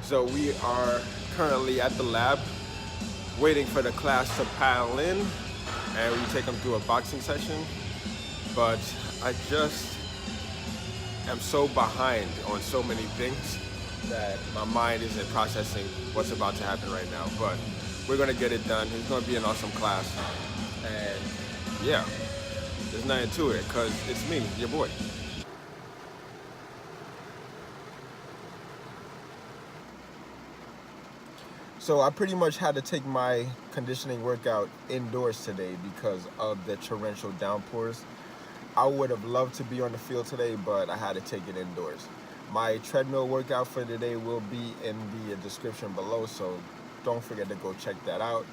So we are currently at the lab waiting for the class to pile in and we take them through a boxing session. But I just am so behind on so many things that my mind isn't processing what's about to happen right now. But we're gonna get it done. It's gonna be an awesome class. And yeah, there's nothing to it because it's me, your boy. So I pretty much had to take my conditioning workout indoors today because of the torrential downpours. I would have loved to be on the field today, but I had to take it indoors. My treadmill workout for today will be in the description below, so don't forget to go check that out.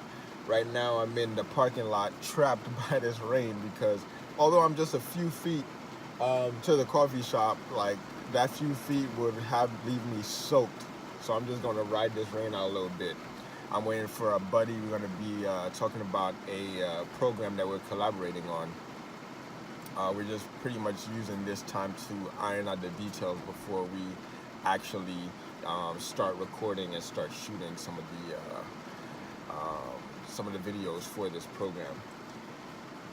Right now I'm in the parking lot trapped by this rain because although I'm just a few feet to the coffee shop, like that few feet would leave me soaked. So I'm just gonna ride this rain out a little bit. I'm waiting for a buddy. We're gonna be talking about a program that we're collaborating on. We're just pretty much using this time to iron out the details before we actually start recording and start shooting some of the videos for this program.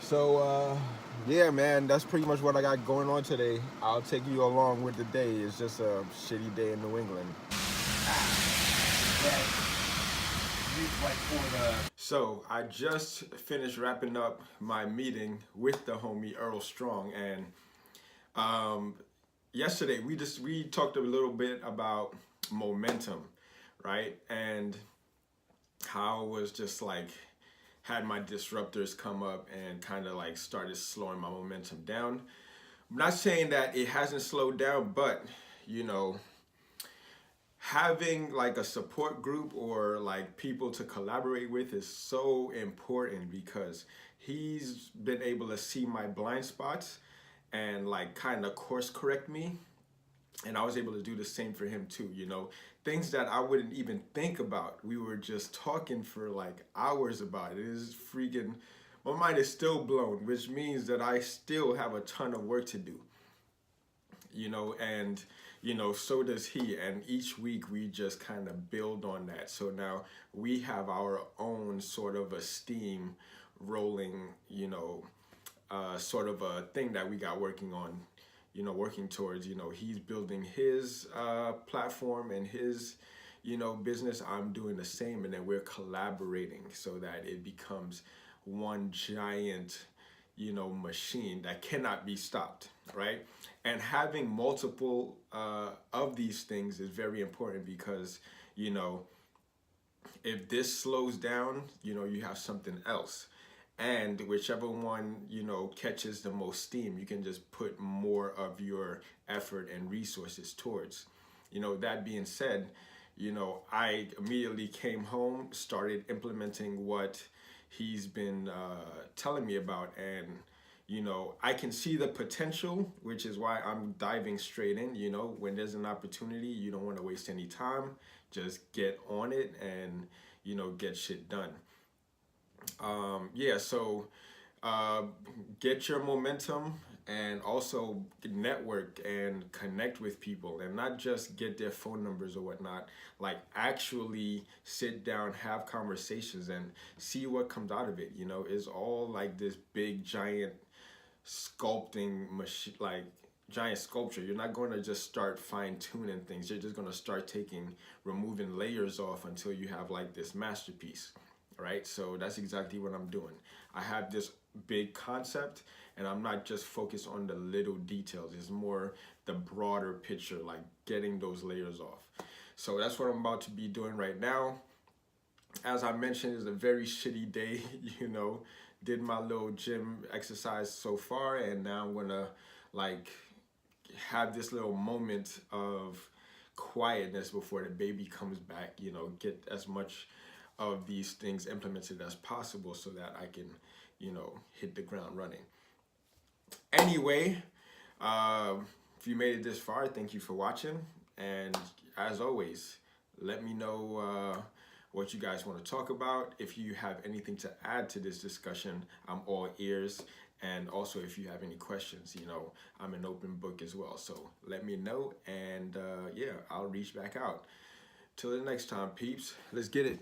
So yeah, man, that's pretty much what I got going on today. I'll take you along with the day. It's just a shitty day in New England. So I just finished wrapping up my meeting with the homie Earl Strong, and yesterday we talked a little bit about momentum, right? And how I was just like had my disruptors come up and kind of like started slowing my momentum down. I'm not saying that it hasn't slowed down, but you know, having like a support group or like people to collaborate with is so important because he's been able to see my blind spots and like kind of course correct me, and I was able to do the same for him too. You know, things that I wouldn't even think about, we were just talking for like hours about it. It is freaking, my mind is still blown, which means that I still have a ton of work to do, you know, and you know, so does he. And each week we just kind of build on that. So now we have our own sort of a steam rolling, you know, sort of a thing that we got working on, you know, working towards. You know, he's building his platform and his, you know, business. I'm doing the same, and then we're collaborating so that it becomes one giant, you know, machine that cannot be stopped, right? And having multiple of these things is very important because, you know, if this slows down, you know, you have something else. And whichever one, you know, catches the most steam, you can just put more of your effort and resources towards. You know, that being said, you know, I immediately came home, started implementing what he's been telling me about, and you know, I can see the potential, which is why I'm diving straight in. You know, when there's an opportunity, you don't want to waste any time. Just get on it and, you know, get shit done. Yeah, so get your momentum and also network and connect with people, and not just get their phone numbers or whatnot. Like actually sit down, have conversations, and see what comes out of it. You know, it's all like this big giant sculpting machine, like giant sculpture. You're not going to just start fine-tuning things. You're just going to start removing layers off until you have like this masterpiece, right? So that's exactly what I'm doing. I have this big concept, and I'm not just focused on the little details. It's more the broader picture, like getting those layers off. So that's what I'm about to be doing right now. As I mentioned, it's a very shitty day, you know. Did my little gym exercise so far, and now I'm gonna like have this little moment of quietness before the baby comes back, you know, get as much of these things implemented as possible so that I can, you know, hit the ground running. Anyway, if you made it this far, thank you for watching, and as always, let me know what you guys want to talk about. If you have anything to add to this discussion, I'm all ears. And also, if you have any questions, you know, I'm an open book as well. So let me know, and yeah, I'll reach back out. Till the next time, peeps. Let's get it.